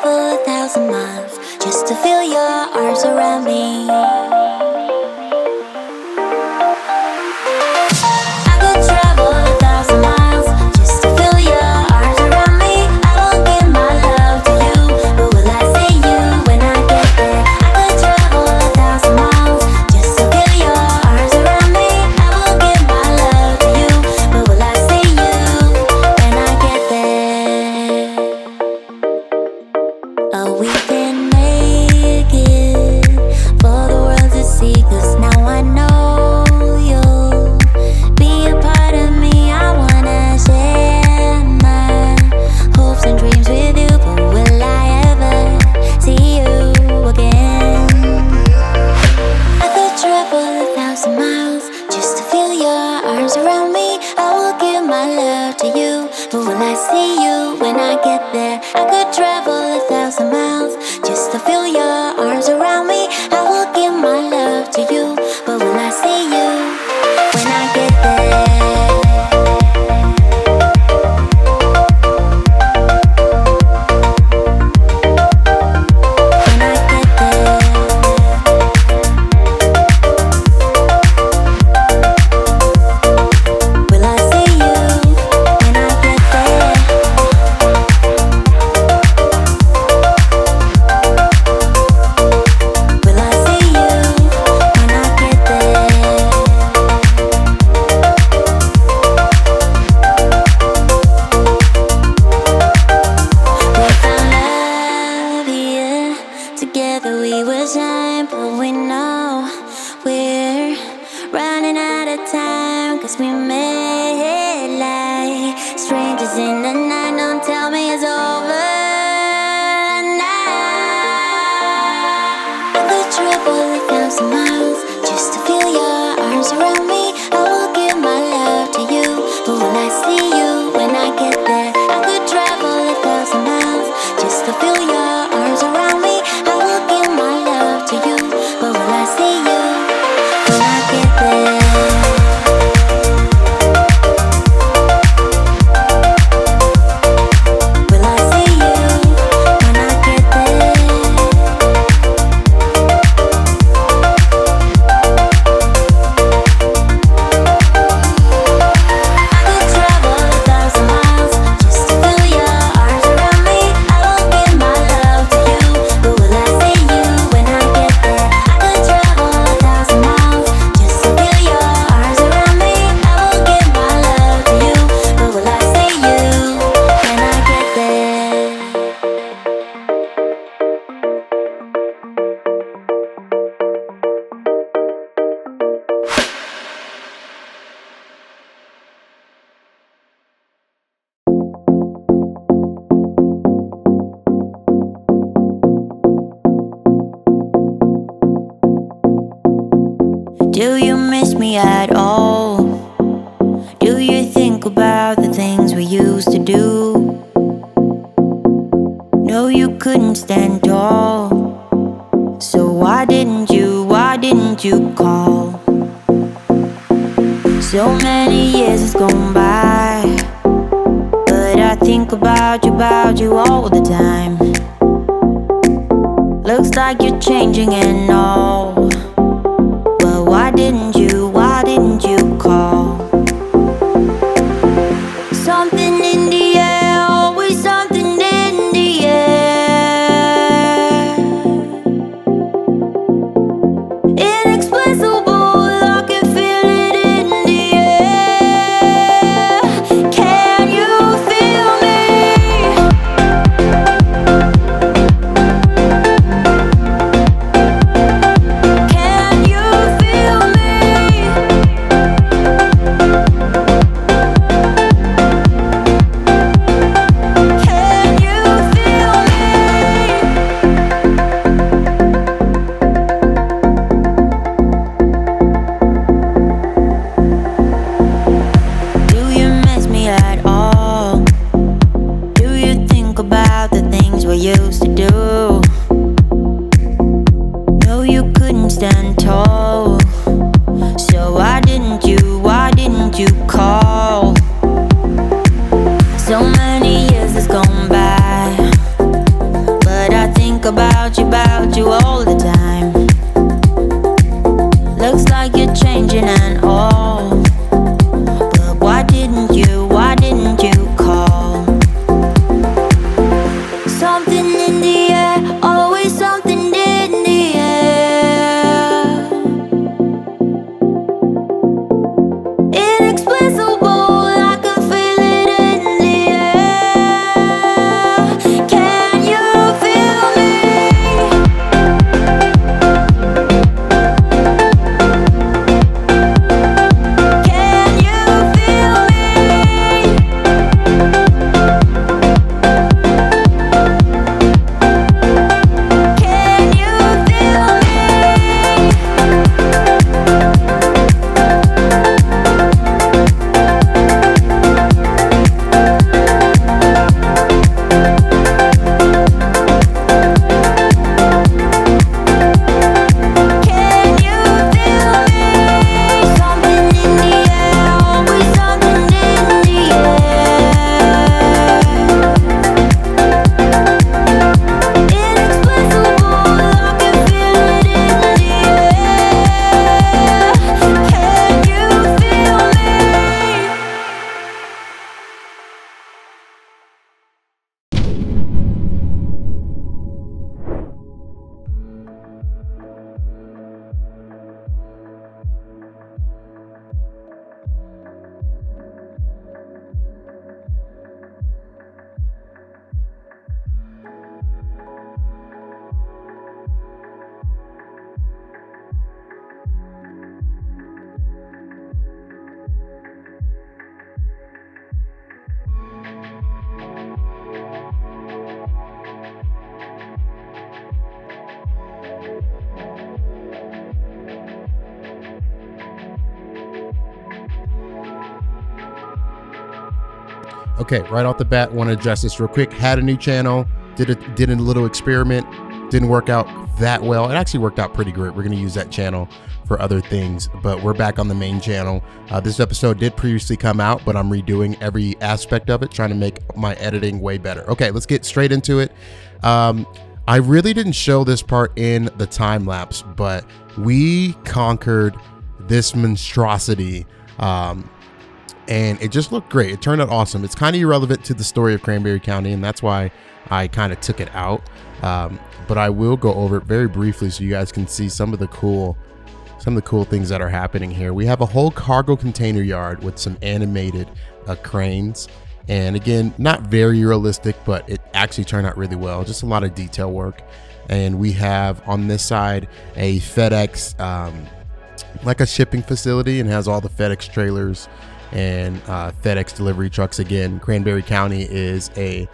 travel 1,000 miles just to feel your arms around me. I could travel 1,000 miles just to feel your arms around me. I will give my love to you, but will I see you when I get there? I could travel 1,000 miles just to feel your arms around me. I will give my love to you, but will I see you when I get there? Oh, we can make it for the world to see, 'cause now I know you'll be a part of me. I wanna share my hopes and dreams with you, but will I ever see you again? I could travel 1,000 miles just to feel your arms around me. I will give my love to you, but will I see you when I get there? I could travel 1,000 miles just to feel your arms around me. I will give my love to you, but will I see you when I get there? When I get there, will I see you when I get there? Will I see you when I get there? We found love here, together we will shine, but we know we're running out of time, 'cause we made like strangers in the night. Don't tell me it's over now. I could travel 1,000 miles just to feel your arms around me. I will give my love to you, but will I see you when I get there? I could travel 1,000 miles just to feel your arms around me. I will give my love to you, but will I see you when I get there? Will I see you when I get there? I could travel 1,000 miles just to feel your arms around me. I will give my love to you, but will I see you when I get there? I could travel 1,000 miles just to feel your arms around me. I will give my love to you, but will I see you when I get there? Do you miss me at all? Do you think about the things we used to do? No, you couldn't stand tall, so why didn't you call? So many years has gone by, but I think about you all the time. Looks like you're changing and all, but why didn't you call? Something in the air, always something in the air. Inexplicable, I can feel it in the air. Can you feel me? Can you feel me? So many years has gone by, but Okay, right off the bat, want to address this real quick. Had a new channel, did a little experiment, didn't work out that well. It actually worked out pretty great. We're going to use that channel for other things, but we're back on the main channel. This episode did previously come out, but I'm redoing every aspect of it, trying to make my editing way better. Okay, let's get straight into it. I really didn't show this part in the time lapse, but we conquered this monstrosity, and it just looked great. It turned out awesome. It's kind of irrelevant to the story of Cranberry County, and that's why I kind of took it out. But I will go over it very briefly so you guys can see some of the cool things that are happening here. We have a whole cargo container yard with some animated cranes. And again, not very realistic, but it actually turned out really well. Just a lot of detail work. And we have on this side a FedEx, like a shipping facility, and has all the FedEx trailers and FedEx delivery trucks. Again, Cranberry County is a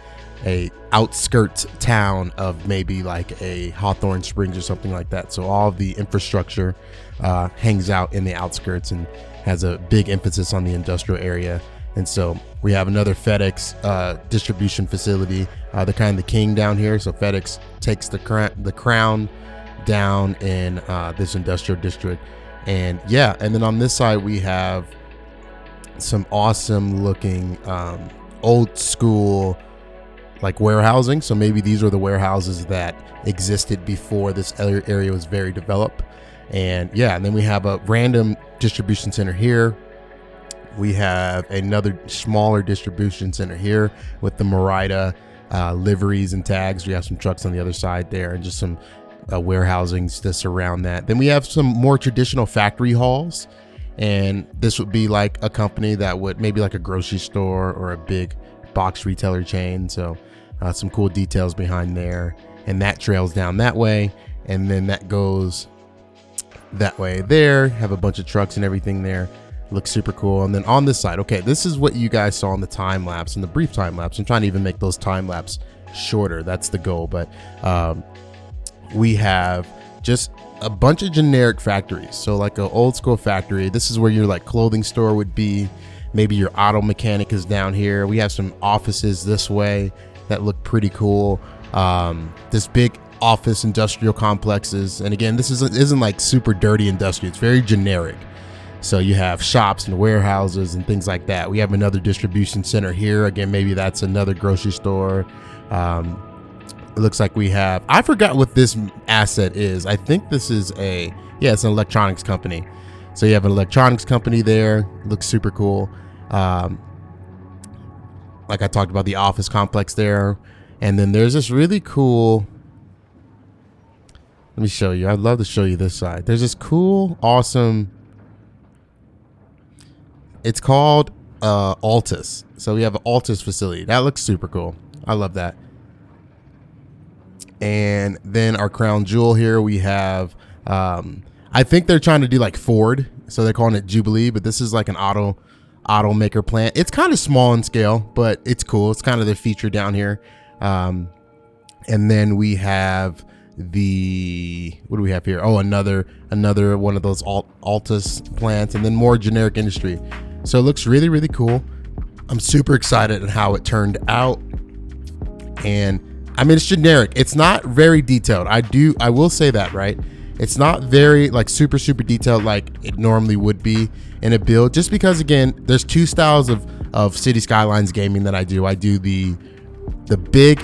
outskirts town of maybe like a Hawthorne Springs or something like that. So all of the infrastructure hangs out in the outskirts and has a big emphasis on the industrial area. And so we have another FedEx distribution facility. They're kind of the king down here. So FedEx takes the crown down in this industrial district. And yeah, and then on this side, we have some awesome looking old school like warehousing. So maybe these are the warehouses that existed before this area was very developed. And yeah, and then we have a random distribution center here. We have another smaller distribution center here with the Merida liveries and tags. We have some trucks on the other side there and just some warehousings to surround that. Then we have some more traditional factory halls. And this would be like a company that would maybe like a grocery store or a big box retailer chain. So some cool details behind there. And that trails down that way. And then that goes that way there. Have a bunch of trucks and everything there. Looks super cool. And then on this side, okay, this is what you guys saw in the time lapse, in the brief time lapse. I'm trying to even make those time lapse shorter. That's the goal. But we have just a bunch of generic factories. So like an old school factory. This is where your like clothing store would be. Maybe your auto mechanic is down here. We have some offices this way that look pretty cool. This big office industrial complexes. And again, this isn't like super dirty industry. It's very generic. So you have shops and warehouses and things like that. We have another distribution center here. Again, maybe that's another grocery store. It looks like we have, I forgot what this asset is. I think this is it's an electronics company. So you have an electronics company there. Looks super cool. Like I talked about, the office complex there. And then there's this really cool, let me show you. I'd love to show you this side. There's this cool, awesome, it's called Altus. So we have an Altus facility. That looks super cool. I love that. And then our crown jewel here, we have, I think they're trying to do like Ford. So they're calling it Jubilee, but this is like an automaker plant. It's kind of small in scale, but it's cool. It's kind of the feature down here. And then we have what do we have here? Oh, another one of those Altus plants, and then more generic industry. So it looks really, really cool. I'm super excited at how it turned out. And I mean, it's generic. It's not very detailed. I will say that, right? It's not very like super detailed like it normally would be in a build, just because again, there's two styles of City Skylines gaming that I do. I do the big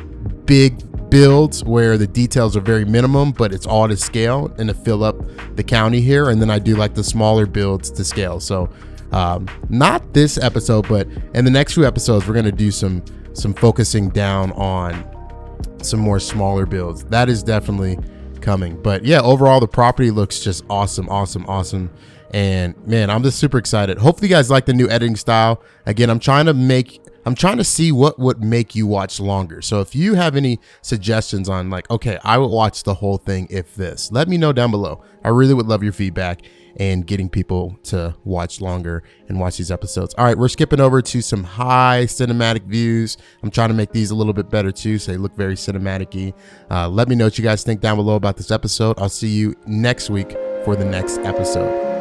builds where the details are very minimum, but it's all to scale and to fill up the county here. And then I do like the smaller builds to scale. So not this episode, but in the next few episodes, we're going to do some focusing down on some more smaller builds. That is definitely coming. But yeah, overall, the property looks just awesome. And man, I'm just super excited. Hopefully you guys like the new editing style. Again, I'm trying to see what would make you watch longer. So if you have any suggestions on like, okay, I would watch the whole thing if this, let me know down below. I really would love your feedback and getting people to watch longer and watch these episodes. All right, we're skipping over to some high cinematic views. I'm trying to make these a little bit better too, so they look very cinematic-y. Let me know what you guys think down below about this episode. I'll see you next week for the next episode.